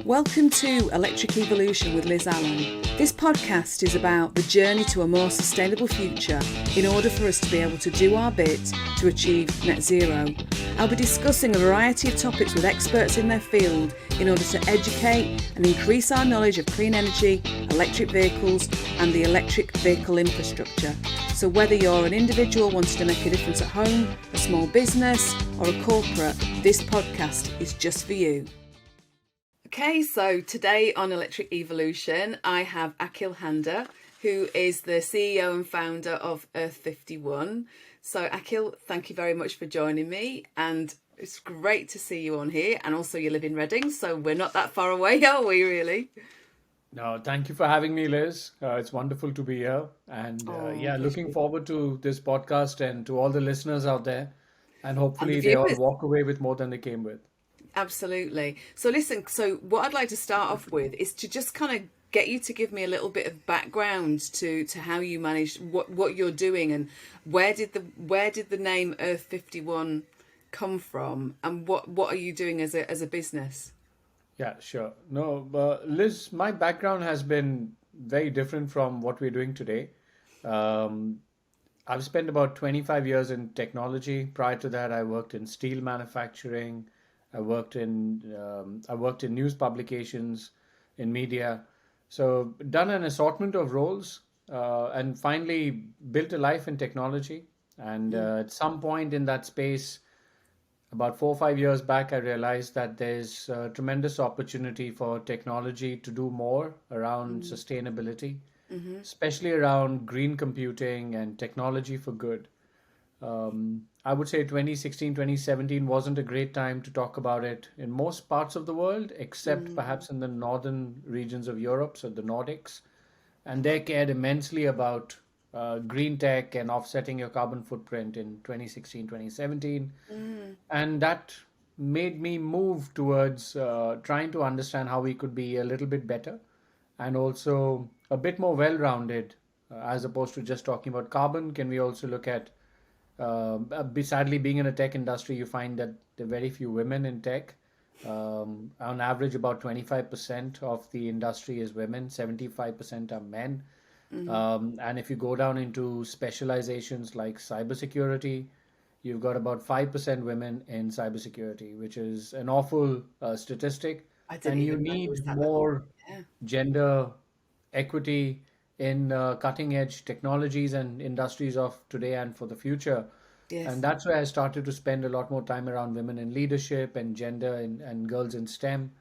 Welcome to Electric Evolution with Liz Allan. This podcast is about the journey to a more sustainable future in order for us to be able to do our bit to achieve net zero. I'll be discussing a variety of topics with experts in their field in order to educate and increase our knowledge of clean energy, electric vehicles and the electric vehicle infrastructure. So whether you're an individual wanting to make a difference at home, a small business or a corporate, this podcast is just for you. Okay, so today on Electric Evolution, I have Akhil Handa, who is the CEO and founder of Earth 51. So Akhil, thank you very much for joining me, and it's great to see you on here. And also you live in Reading, so we're not that far away, are we really? No, thank you for having me, Liz. It's wonderful to be here. And looking forward to this podcast and to all the listeners out there. And And the hopefully they all viewers. walk away with more than they came with. Absolutely. So listen, so what I'd like to start off with is to just kind of get you to give me a little bit of background to how you manage what you're doing, and where did the name Earth 51 come from, and what are you doing as a business? Yeah, sure. No, Liz, my background has been very different from what we're doing today. Um, I've spent about 25 years in technology. Prior to that, I worked in steel manufacturing. I worked in news publications, in media. So done an assortment of roles, and finally built a life in technology. And at some point in that space, about 4 or 5 years back, I realized that there's a tremendous opportunity for technology to do more around sustainability, especially around green computing and technology for good. I would say 2016, 2017 wasn't a great time to talk about it in most parts of the world, except perhaps in the northern regions of Europe, so the Nordics. And they cared immensely about green tech and offsetting your carbon footprint in 2016, 2017. And that made me move towards trying to understand how we could be a little bit better and also a bit more well-rounded, as opposed to just talking about carbon. Can we also look at sadly, being in a tech industry, you find that there are very few women in tech. On average, about 25% of the industry is women, 75% are men. And if you go down into specializations like cybersecurity, you've got about 5% women in cybersecurity, which is an awful statistic. I didn't And you even know it was need that level. more Yeah. gender equity in cutting edge technologies and industries of today and for the future. And Yes. that's where I started to spend a lot more time around women in leadership and gender and girls in STEM,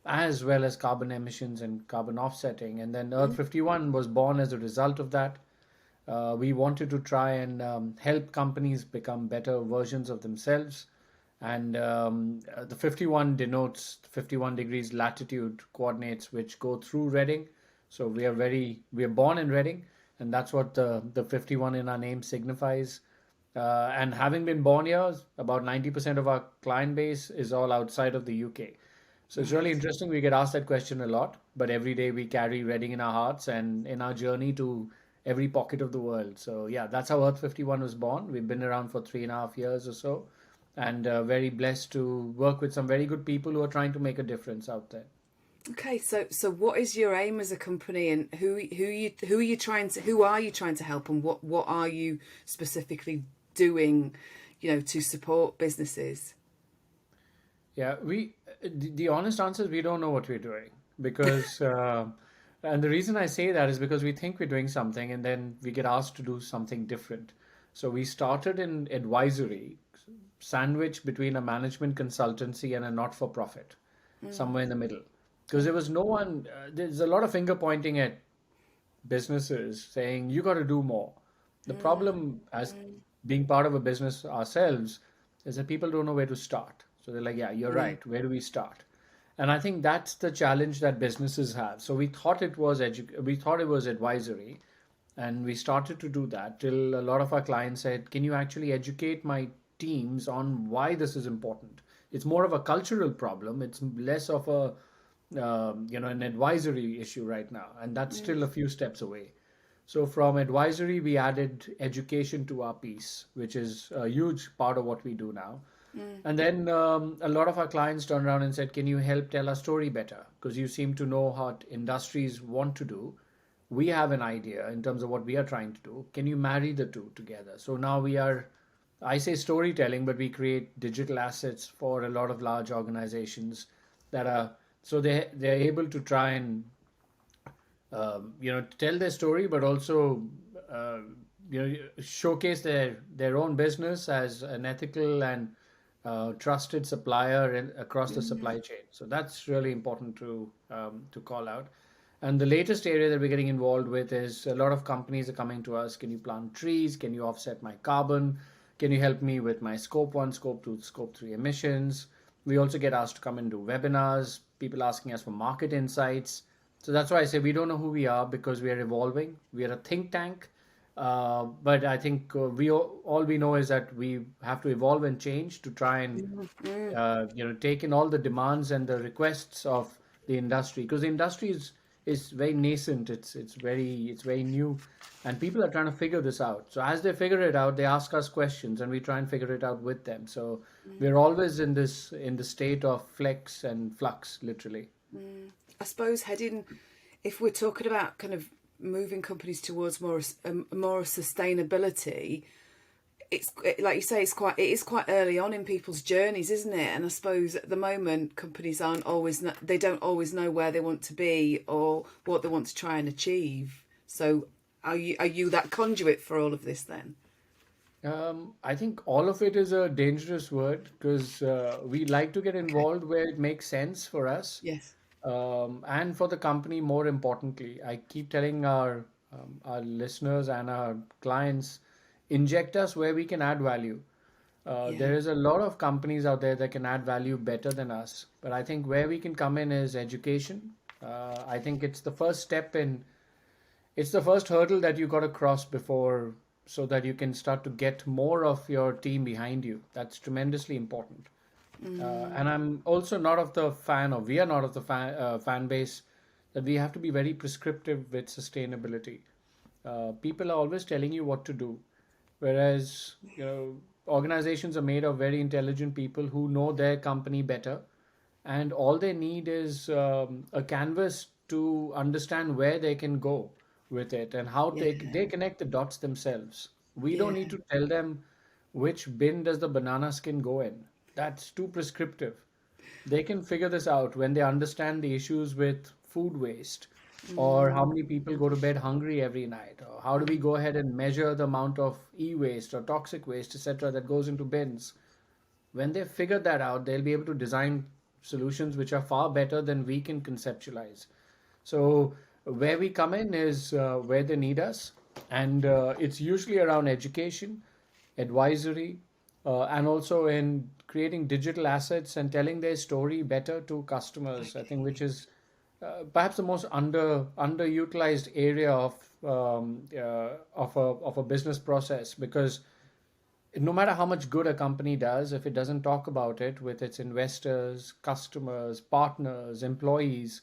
as well as carbon emissions and carbon offsetting. And then Earth 51 was born as a result of that. We wanted to try and help companies become better versions of themselves. And the 51 denotes 51 degrees latitude coordinates, which go through Reading. So we are born in Reading, and that's what the 51 in our name signifies. And having been born here, about 90% of our client base is all outside of the UK. So it's really Right. interesting. We get asked that question a lot, but every day we carry Reading in our hearts and in our journey to every pocket of the world. So yeah, that's how Earth 51 was born. We've been around for 3.5 years or so, and very blessed to work with some very good people who are trying to make a difference out there. Okay, so what is your aim as a company, and who are you trying to help, and what are you specifically doing, to support businesses? Yeah, the honest answer is we don't know what we're doing because, and the reason I say that is because we think we're doing something and then we get asked to do something different. So we started in advisory, sandwiched between a management consultancy and a not-for-profit, somewhere in the middle. Because there was no one, there's a lot of finger pointing at businesses saying, you got to do more. The problem, as being part of a business ourselves, is that people don't know where to start. So they're like, yeah, you're Yeah. right. Where do we start? And I think that's the challenge that businesses have. So we thought it was advisory, and we started to do that till a lot of our clients said, can you actually educate my teams on why this is important? It's more of a cultural problem. It's less of an advisory issue right now, and that's still a few steps away. So from advisory, we added education to our piece, which is a huge part of what we do now. And then a lot of our clients turned around and said, "Can you help tell our story better? Because you seem to know what industries want to do. We have an idea in terms of what we are trying to do. Can you marry the two together?" So now we are, I say storytelling, but we create digital assets for a lot of large organizations that are, so they're able to try and tell their story, but also uh, showcase their own business as an ethical and trusted supplier across the supply chain. So that's really important to call out. And the latest area that we're getting involved with is a lot of companies are coming to us. Can you plant trees? Can you offset my carbon? Can you help me with my scope 1, scope 2, scope 3 emissions? We also get asked to come and do webinars, people asking us for market insights. So that's why I say we don't know who we are because we are evolving. We are a think tank. But I think all we know is that we have to evolve and change to try and take in all the demands and the requests of the industry, because the industry is very nascent. It's very new, and people are trying to figure this out. So as they figure it out, they ask us questions, and we try and figure it out with them. So we're always in the state of flex and flux, literally. I suppose if we're talking about kind of moving companies towards more sustainability, like you say, it is quite early on in people's journeys, isn't it? And I suppose at the moment, companies they don't always know where they want to be or what they want to try and achieve. So are you that conduit for all of this then? I think all of it is a dangerous word because we like to get Okay. involved where it makes sense for us, Yes. and for the company more importantly. I keep telling our listeners and our clients, inject us where we can add value. Yeah. There is a lot of companies out there that can add value better than us, but I think where we can come in is education. I think it's the first hurdle that you got to cross before, so that you can start to get more of your team behind you. That's tremendously important. And I'm also not of the fan, or we are not of the fan base that we have to be very prescriptive with sustainability. People are always telling you what to do, whereas organizations are made of very intelligent people who know their company better, and all they need is a canvas to understand where they can go with it and how Yeah. they connect the dots themselves. We don't Yeah. need to tell them which bin does the banana skin go in. That's too prescriptive. They can figure this out when they understand the issues with food waste, or how many people go to bed hungry every night, or how do we go ahead and measure the amount of e-waste or toxic waste, etc., that goes into bins. When they figure that out, they'll be able to design solutions which are far better than we can conceptualize. So where we come in is where they need us, and it's usually around education, advisory, and also in creating digital assets and telling their story better to customers. I think, which is perhaps the most underutilized area of a business process, because no matter how much good a company does, if it doesn't talk about it with its investors, customers, partners, employees,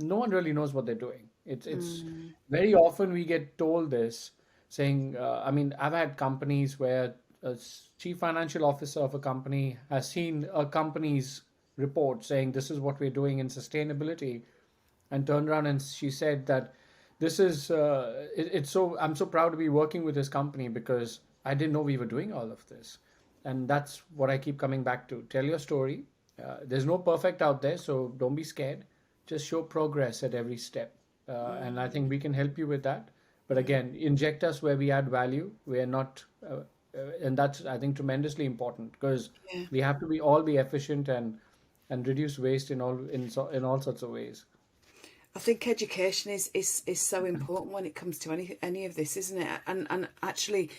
no one really knows what they're doing. It's very often we get told this, saying, I mean, I've had companies where chief financial officer of a company has seen a company's report saying this is what we're doing in sustainability, and turned around and she said that this is it's so, I'm so proud to be working with this company because I didn't know we were doing all of this. And that's what I keep coming back to: tell your story. There's no perfect out there, so don't be scared. Just show progress at every step, and I think we can help you with that. But again, inject us where we add value. We are not and that's, I think, tremendously important, because Yeah. we have to be all be efficient and reduce waste in all sorts of ways. I think education is so important when it comes to any of this, isn't it? And actually,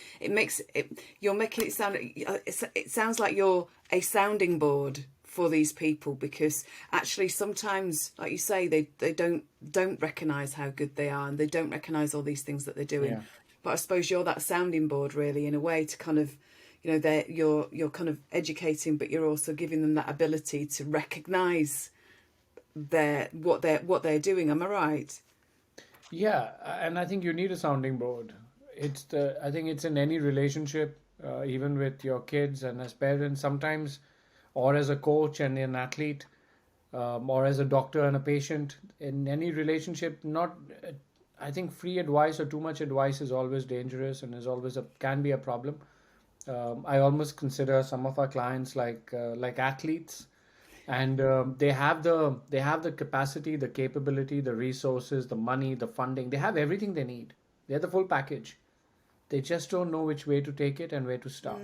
you're making it sound. It sounds like you're a sounding board for these people, because actually sometimes, like you say, they don't recognise how good they are, and they don't recognise all these things that they're doing. Yeah. But I suppose you're that sounding board, really, in a way, to kind of, you're kind of educating, but you're also giving them that ability to recognise what they're doing. Am I right? Yeah, and I think you need a sounding board. I think it's in any relationship, even with your kids and as parents. Sometimes or as a coach and an athlete, or as a doctor and a patient. In any relationship, not I think free advice or too much advice is always dangerous and is always a can be a problem. I almost consider some of our clients like athletes, and they have the capacity, the capability, the resources, the money, the funding. They have everything they need. They're the full package. They just don't know which way to take it and where to start.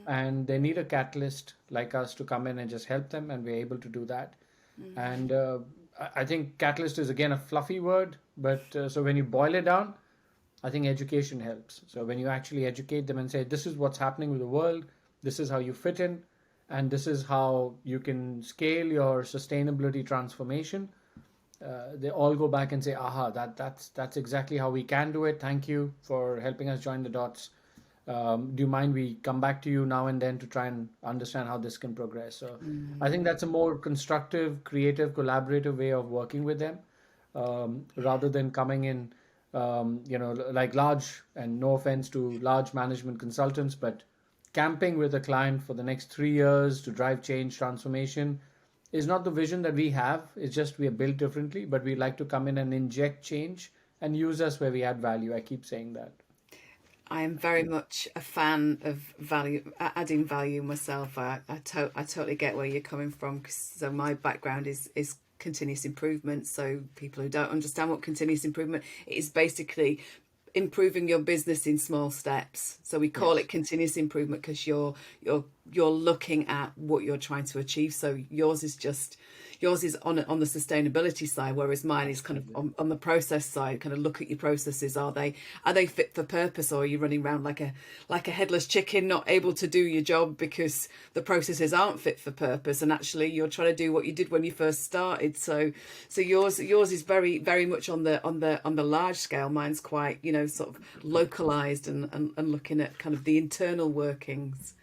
And they need a catalyst like us to come in and just help them, and we're able to do that. And I think catalyst is again a fluffy word, but so when you boil it down, I think education helps. So when you actually educate them and say, this is what's happening with the world, this is how you fit in, and this is how you can scale your sustainability transformation, they all go back and say, aha, that's exactly how we can do it. Thank you for helping us join the dots. Do you mind we come back to you now and then to try and understand how this can progress? So I think that's a more constructive, creative, collaborative way of working with them, rather than coming in, like large, and no offense to large management consultants, but camping with a client for the next 3 years to drive change transformation is not the vision that we have. It's just we are built differently, but we like to come in and inject change and use us where we add value. I keep saying that. I am very much a fan of adding value myself. I totally get where you're coming from. So my background is continuous improvement. So people who don't understand what continuous improvement is, basically improving your business in small steps. So we call it Yes. continuous improvement because you're looking at what you're trying to achieve. So yours is on the sustainability side, whereas mine is kind of Absolutely. on the process side. Kind of look at your processes. Are they fit for purpose, or are you running around like a headless chicken, not able to do your job because the processes aren't fit for purpose, and actually you're trying to do what you did when you first started. So yours is very very much on the large scale. Mine's quite, sort of localized, and looking at kind of the internal workings.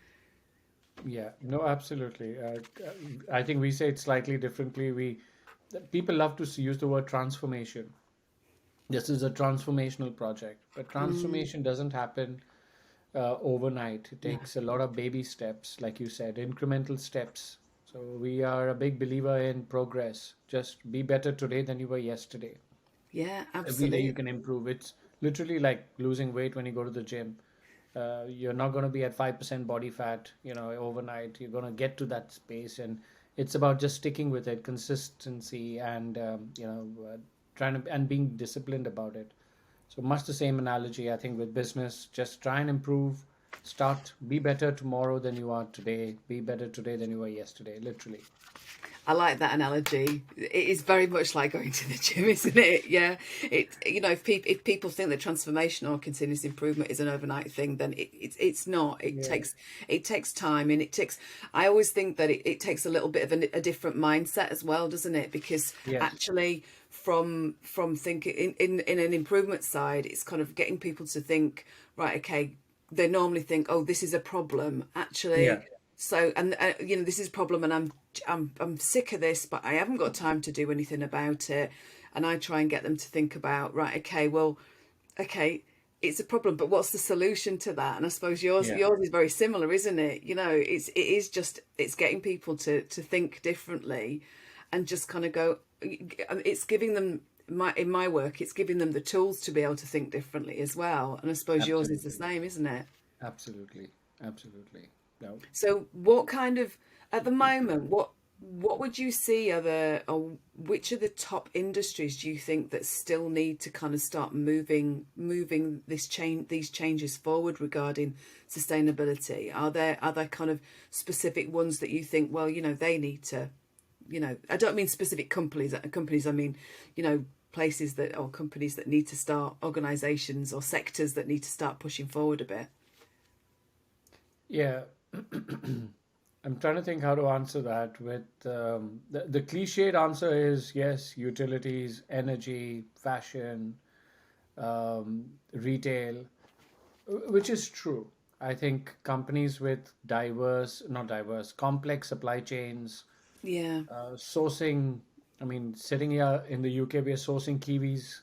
Yeah, no, absolutely. I think we say it slightly differently. People love to use the word transformation. This is a transformational project, but transformation doesn't happen overnight. It No. takes a lot of baby steps, like you said, incremental steps. So we are a big believer in progress. Just be better today than you were yesterday. Yeah, Every day you absolutely. can improve. It's literally like losing weight when you go to the gym. You're not going to be at 5% body fat, overnight. You're going to get to that space, and it's about just sticking with it, consistency, and trying to and being disciplined about it. So much the same analogy, I think, with business. Just try and improve. Start. Be better tomorrow than you are today. Be better today than you were yesterday. Literally. I like that analogy. It is very much like going to the gym, isn't it? Yeah. If people think that transformation or continuous improvement is an overnight thing, then it's not. It Yeah. takes time, and it takes. I always think that it takes a little bit of a different mindset as well, doesn't it? Because Yes. actually, from thinking in an improvement side, it's kind of getting people to think, right, okay, they normally think, oh, this is a problem. Yeah. Actually, so, and this is a problem, and I'm sick of this, but I haven't got time to do anything about it. And I try and get them to think about, right, okay, well, okay, it's a problem, but what's the solution to that? And I suppose yours Yeah. yours is very similar, isn't it? It's getting people to think differently, and just kind of go. It's giving them in my work. It's giving them the tools to be able to think differently as well. And I suppose yours is the Absolutely. same, isn't it? Absolutely. Absolutely. No. So, what kind of, at the moment, what would you see are or which are the top industries do you think that still need to kind of start moving these changes forward regarding sustainability? Are there kind of specific ones that you think, well, they need to, I don't mean specific companies, I mean, places that, or companies that need to start, organizations or sectors that need to start pushing forward a bit. Yeah. I'm trying to think how to answer that with the cliched answer is yes, utilities, energy, fashion, retail, which is true. I think companies with not diverse, complex supply chains, Yeah. sourcing. I mean, sitting here in the UK, we are sourcing kiwis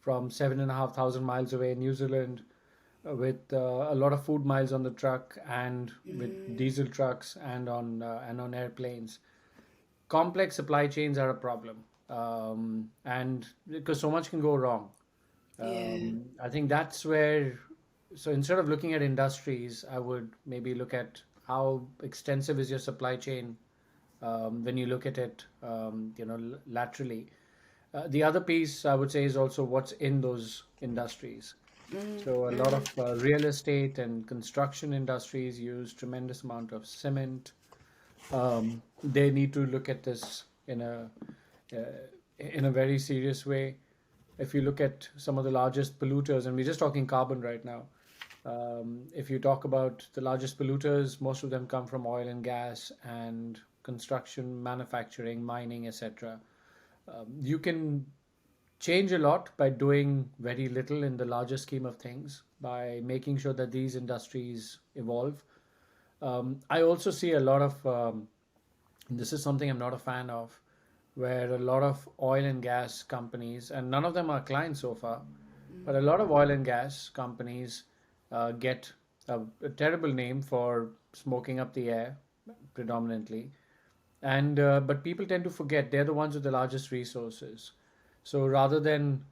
from 7,500 miles away in New Zealand. with a lot of food miles on the truck and with diesel trucks and on airplanes. Complex supply chains are a problem, and because so much can go wrong. Yeah. I think that's where, so instead of looking at industries, I would maybe look at how extensive is your supply chain when you look at it, laterally. The other piece I would say is also what's in those industries. So a lot of real estate and construction industries use tremendous amount of cement. They need to look at this uh, in a very serious way. If you look at some of the largest polluters, and we're just talking carbon right now, if you talk about the largest polluters, most of them come from oil and gas and construction, manufacturing, mining, etc. You can change a lot by doing very little in the larger scheme of things, by making sure that these industries evolve. I also see a lot of, this is something I'm not a fan of, where a lot of oil and gas companies, and none of them are clients so far, but a lot of oil and gas companies get a terrible name for smoking up the air predominantly. And but people tend to forget they're the ones with the largest resources. So rather than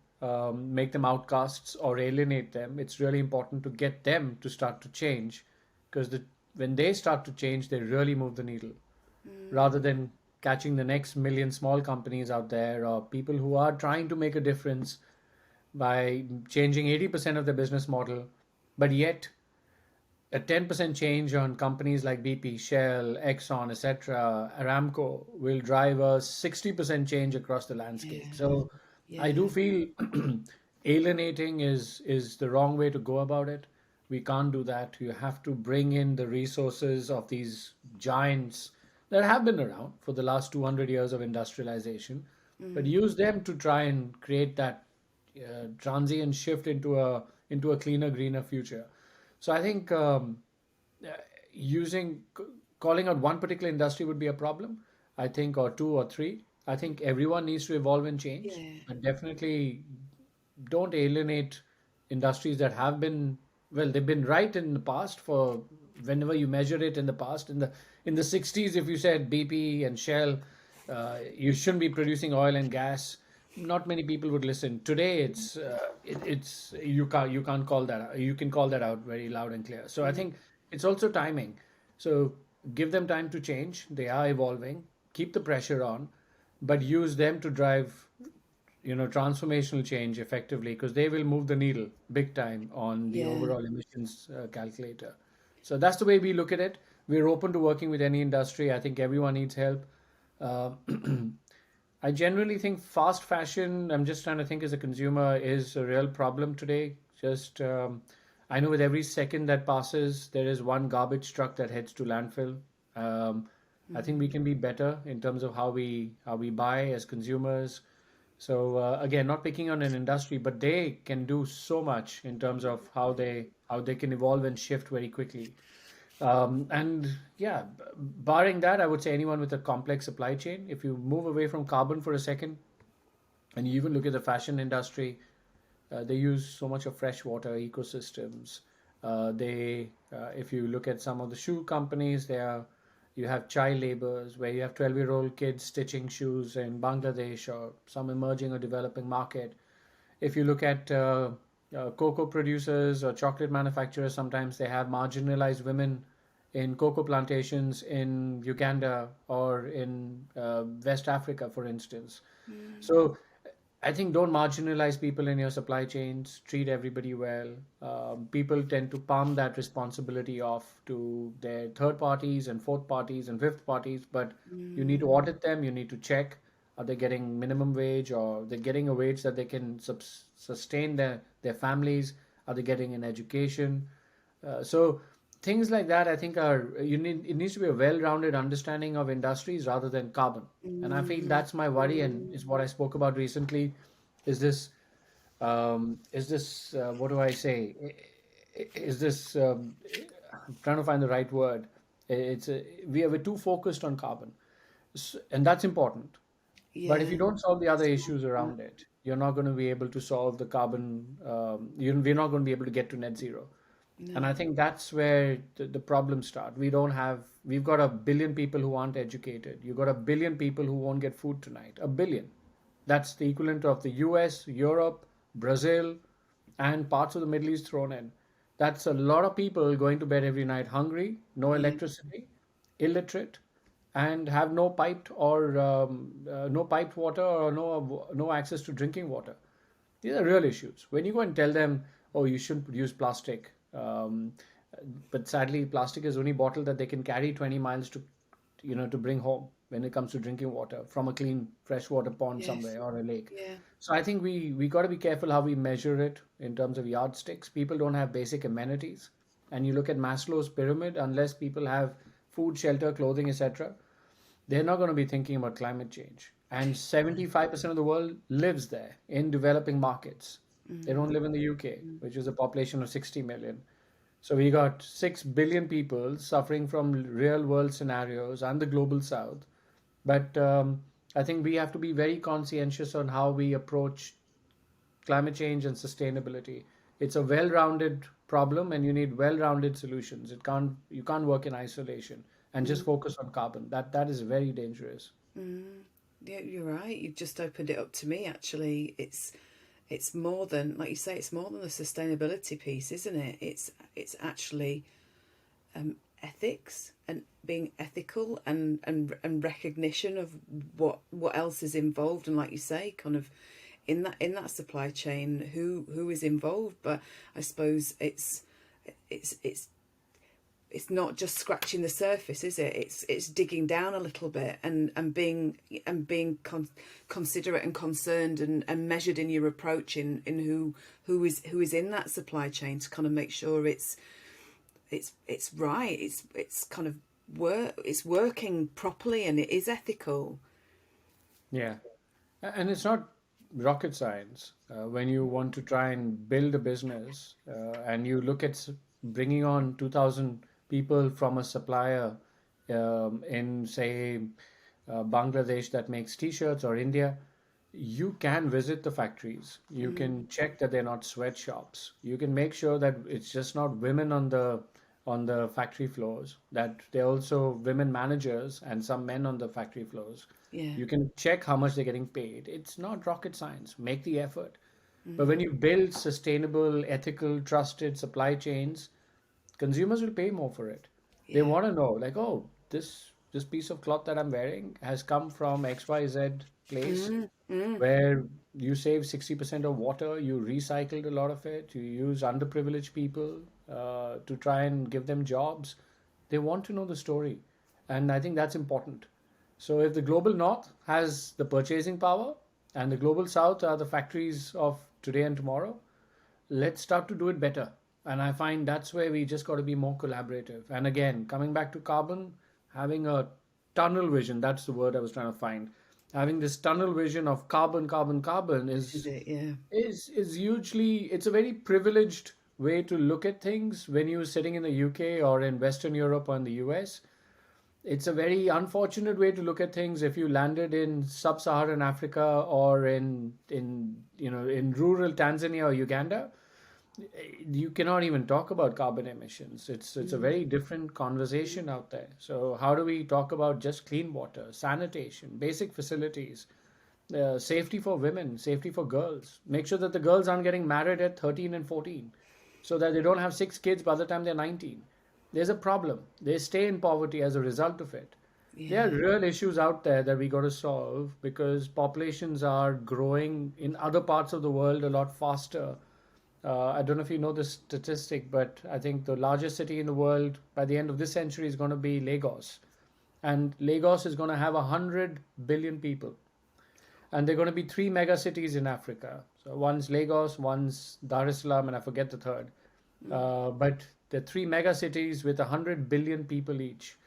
make them outcasts or alienate them, it's really important to get them to start to change, because when they start to change, they really move the needle, rather than catching the next million small companies out there or people who are trying to make a difference by changing 80% of their business model, but yet a 10% change on companies like BP, Shell, Exxon, etc., Aramco will drive a 60% change across the landscape. Yeah. So I Yeah. do feel alienating is the wrong way to go about it. We can't do that. You have to bring in the resources of these giants that have been around for the last 200 years of industrialization, but use them to try and create that transient shift into a cleaner, greener future. So I think uh, using calling out one particular industry would be a problem. I think, or two or three. I think everyone needs to evolve and change, Yeah. but definitely don't alienate industries that have been, well, they've been right in the past. For whenever you measure it in the past, in the 60s, if you said BP and Shell, you shouldn't be producing oil and gas, not many people would listen. Today it's you can't call that out. You can call that out very loud and clear. So I think it's also timing. So give them time to change. They are evolving. Keep the pressure on, but use them to drive transformational change effectively, because they will move the needle big time on the Yeah. overall emissions calculator. So that's the way we look at it. We're open to working with any industry. I think everyone needs help. uh, I generally think fast fashion, I'm just trying to think as a consumer, is a real problem today. Just I know with every second that passes, there is one garbage truck that heads to landfill. um, I think we can be better in terms of how we buy as consumers. So again, not picking on an industry, but they can do so much in terms of how they can evolve and shift very quickly. And yeah, barring that, I would say anyone with a complex supply chain. If you move away from carbon for a second, and you even look at the fashion industry, they use so much of freshwater ecosystems. If you look at some of the shoe companies, you have child laborers where you have 12-year-old kids stitching shoes in Bangladesh or some emerging or developing market. If you look at cocoa producers or chocolate manufacturers, sometimes they have marginalized women in cocoa plantations in Uganda or in West Africa, for instance. So I think don't marginalize people in your supply chains. Treat everybody well. People tend to palm that responsibility off to their third parties and fourth parties and fifth parties, but you need to audit them. You need to check, are they getting minimum wage, or they're getting a wage that they can sustain their families? Are they getting an education? So things like that, I think, it needs to be a well-rounded understanding of industries rather than carbon. And I feel that's my worry, and is what I spoke about recently. Is this what do I say? Is this I'm trying to find the right word. We're too focused on carbon, and that's important. But if Yeah. you don't solve the other issues around it, you're not going to be able to solve the carbon. We're not going to be able to get to net zero. And I No. think that's where the problems start. We've got a billion people who aren't educated. You've got a billion people who won't get food tonight. A billion. That's the equivalent of the US, Europe, Brazil, and parts of the Middle East thrown in. That's a lot of people going to bed every night hungry, no Yeah. electricity, illiterate, and have no piped water or no access to drinking water. These are real issues. When you go and tell them, oh, you shouldn't use plastic, but sadly, plastic is only bottle that they can carry 20 miles to bring home when it comes to drinking water from a clean freshwater pond Yes. somewhere or a lake. Yeah. So I think we got to be careful how we measure it in terms of yardsticks. People don't have basic amenities, and you look at Maslow's pyramid, unless people have food, shelter, clothing, etc., they're not going to be thinking about climate change. And 75% of the world lives there in developing markets. They don't live in the UK, which is a population of 60 million. So we got 6 billion people suffering from real world scenarios and the global south. But I think we have to be very conscientious on how we approach climate change and sustainability. It's a well-rounded problem, and you need well-rounded solutions. You can't work in isolation and just focus on carbon. That is very dangerous. Yeah, you're right. You've just opened it up to me. Actually, it's more than, like you say, it's more than the sustainability piece, isn't it? It's actually ethics and being ethical and recognition of what else is involved, and like you say, kind of in that supply chain, who is involved. But I suppose it's it's not just scratching the surface, is it? It's digging down a little bit and being considerate and concerned and measured in your approach in who is in that supply chain, to kind of make sure it's right. It's kind of it's working properly and it is ethical. Yeah. And it's not rocket science. When you want to try and build a business and you look at bringing on 2,000 people from a supplier in, say, Bangladesh that makes t-shirts, or India, you can visit the factories. You can check that they're not sweatshops. You can make sure that it's just not women on the factory floors, that they're also women managers and some men on the factory floors. Yeah. You can check how much they're getting paid. It's not rocket science. Make the effort. But when you build sustainable, ethical, trusted supply chains, consumers will pay more for it. They Yeah. want to know, like, oh, this piece of cloth that I'm wearing has come from XYZ place where you save 60% of water, you recycled a lot of it, you use underprivileged people to try and give them jobs. They want to know the story. And I think that's important. So if the global north has the purchasing power and the global south are the factories of today and tomorrow, let's start to do it better. And I find that's where we just got to be more collaborative. And again, coming back to carbon, having a tunnel vision, that's the word I was trying to find. Having this tunnel vision of carbon, carbon, carbon Is is it? Yeah. is hugely, it's a very privileged way to look at things when you're sitting in the UK or in Western Europe or in the US. It's a very unfortunate way to look at things if you landed in sub-Saharan Africa or in rural Tanzania or Uganda. You cannot even talk about carbon emissions. It's a very different conversation out there. So how do we talk about just clean water, sanitation, basic facilities, safety for women, safety for girls? Make sure that the girls aren't getting married at 13 and 14, so that they don't have 6 kids by the time they're 19. There's a problem. They stay in poverty as a result of it. There are Yeah. real issues out there that we got to solve because populations are growing in other parts of the world a lot faster. I don't know if you know this statistic, but I think the largest city in the world by the end of this century is going to be Lagos. And Lagos is going to have 100 billion people. And there are going to be three mega cities in Africa. So one's Lagos, one's Dar es Salaam, and I forget the third. But the three mega cities with 100 billion people each.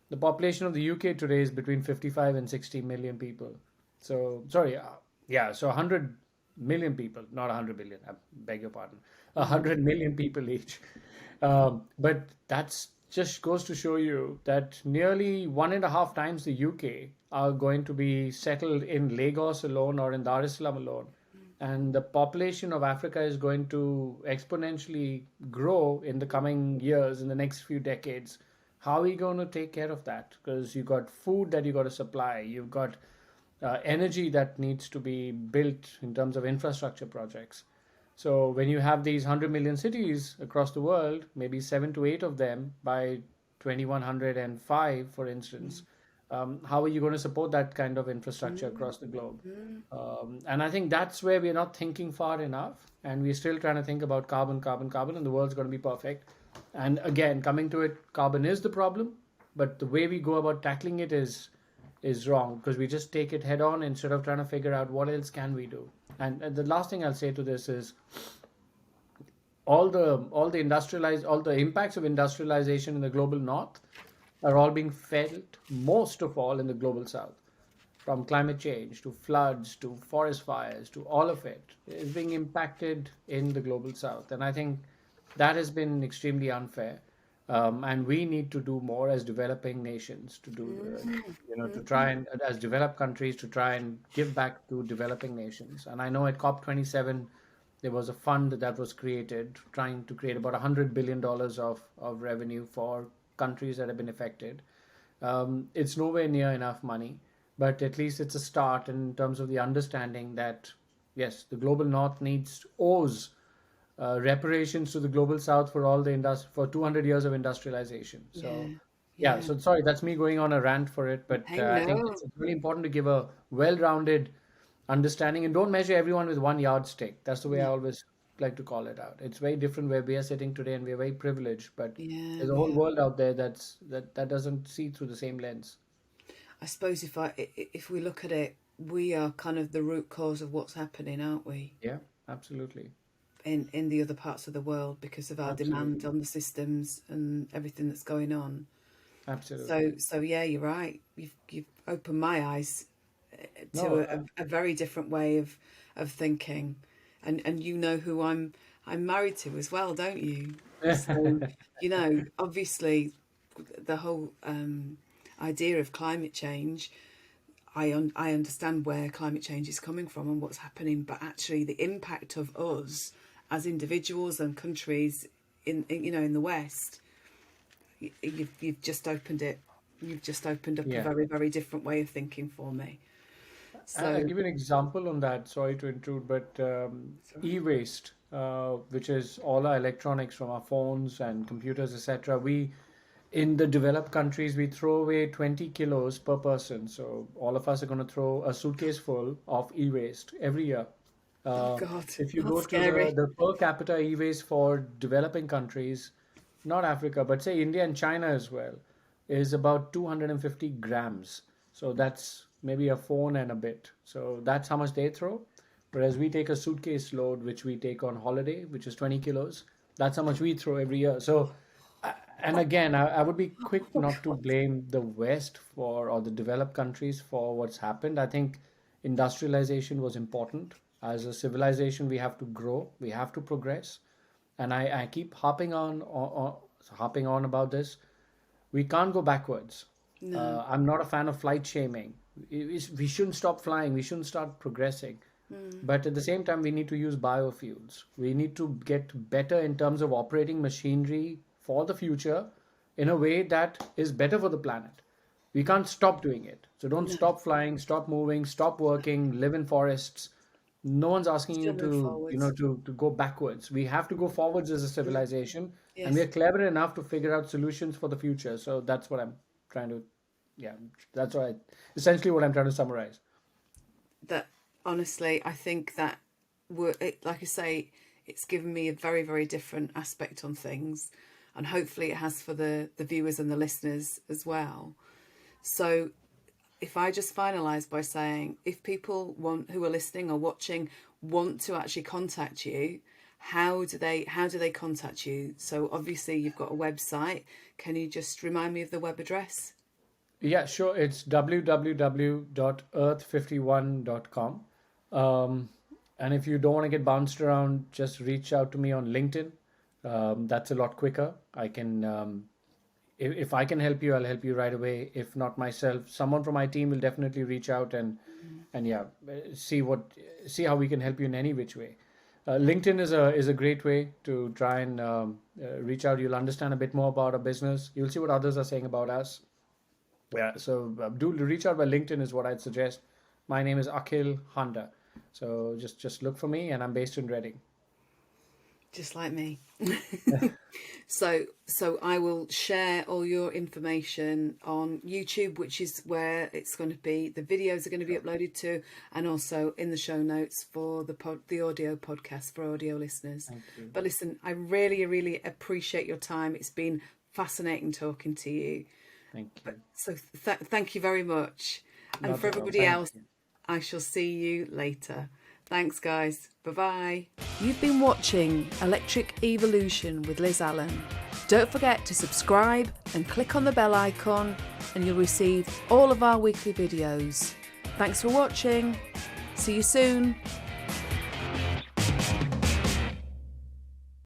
The population of the UK today is between 55 and 60 million people. So, sorry, yeah, so 100 million people, not 100 billion, I beg your pardon. 100 million people each. But that's just goes to show you that nearly 1.5 times the UK are going to be settled in Lagos alone or in Dar es Salaam alone. and the population of Africa is going to exponentially grow in the coming years, in the next few decades. How are you going to take care of that? Because you've got food that you got to supply, you've got energy that needs to be built in terms of infrastructure projects. So when you have these 100 million cities across the world, maybe 7 to 8 of them by 2105, for instance, how are you going to support that kind of infrastructure across the globe? And I think that's where we're not thinking far enough, and we're still trying to think about carbon, carbon, carbon, and the world's going to be perfect. And again, coming to it, carbon is the problem, but the way we go about tackling it is wrong, because we just take it head on instead of trying to figure out what else can we do. And the last thing I'll say to this is all the impacts of industrialization in the global north are all being felt most of all in the global south, from climate change to floods to forest fires to all of it is being impacted in the global south. And I think that has been extremely unfair. And we need to do more as developing nations to do, to try and, as developed countries, to try and give back to developing nations. And I know at COP27, there was a fund that was created trying to create about $100 billion of revenue for countries that have been affected. It's nowhere near enough money, but at least it's a start in terms of the understanding that, yes, the global north owes reparations to the global south for for 200 years of industrialization. So, Yeah, yeah, yeah. so sorry, that's me going on a rant for it, but Hey, I think no. it's really important to give a well-rounded understanding and don't measure everyone with one yardstick. That's the way I No. always like to call it out. It's very different where we are sitting today, and we're very privileged, but Yeah, there's a whole yeah. world out there that doesn't see through the same lens. I suppose if we look at it, we are kind of the root cause of what's happening, aren't we? Yeah, absolutely. In the other parts of the world because of our demand Absolutely. on the systems and everything that's going on. Absolutely. So yeah, you're right. You've opened my eyes No, to a very different way of thinking, and you know who I'm married to as well, don't you? So obviously the whole idea of climate change. I understand where climate change is coming from and what's happening, but actually the impact of us as individuals and countries in the West, you've just opened it. You've just opened up a yeah. very, very different way of thinking for me. I'll So, give you an example on that. Sorry to intrude, but sorry. e-waste, which is all our electronics from our phones and computers, etc. In the developed countries, we throw away 20 kilos per person. So all of us are going to throw a suitcase full of e-waste every year. Oh Uh, God, if you that's go to scary. the per capita e-waste for developing countries, not Africa, but say India and China as well, is about 250 grams. So that's maybe a phone and a bit. So that's how much they throw. Whereas we take a suitcase load, which we take on holiday, which is 20 kilos. That's how much we throw every year. So, and again, I would be quick Oh not to God. blame the West or the developed countries for what's happened. I think industrialization was important. As a civilization, we have to grow, we have to progress. And I keep harping on about this. We can't go backwards. No. I'm not a fan of flight shaming. We shouldn't stop flying. We shouldn't start progressing. Mm. But at the same time, we need to use biofuels. We need to get better in terms of operating machinery for the future in a way that is better for the planet. We can't stop doing it. So don't No. stop flying, stop moving, stop working, live in forests. No one's asking you Still move forwards. to go backwards. We have to go forwards as a Mm. civilization, and we Yes. are clever enough to figure out solutions for the future. So that's what I'm trying to, yeah, that's essentially what I'm trying to summarize. That honestly, I think that like I say, it's given me a very, very different aspect on things, and hopefully it has for the viewers and the listeners as well. So if I just finalise by saying, if people who are listening or watching want to actually contact you, how do they contact you? So obviously you've got a website. Can you just remind me of the web address? Yeah, sure. It's www.earth51.com. Um, and if you don't want to get bounced around, just reach out to me on LinkedIn. That's a lot quicker. I can if I can help you, I'll help you right away. If not myself, someone from my team will definitely reach out and yeah, see how we can help you in any which way. LinkedIn is a great way to try and reach out. You'll understand a bit more about our business. You'll see what others are saying about us. Yeah, so do reach out by LinkedIn is what I'd suggest. My name is Akhil Handa. So just look for me, and I'm based in Reading. Just like me. So I will share all your information on YouTube, which is where it's going to be. The videos are going to be uploaded to, and also in the show notes for the audio podcast for audio listeners. Thank you. But listen, I really, really appreciate your time. It's been fascinating talking to you. Thank you. So thank you very much. And Not for at all. everybody Thank else, you. I shall see you later. Thanks, guys. Bye-bye. You've been watching Electric Evolution with Liz Allan. Don't forget to subscribe and click on the bell icon, and you'll receive all of our weekly videos. Thanks for watching. See you soon.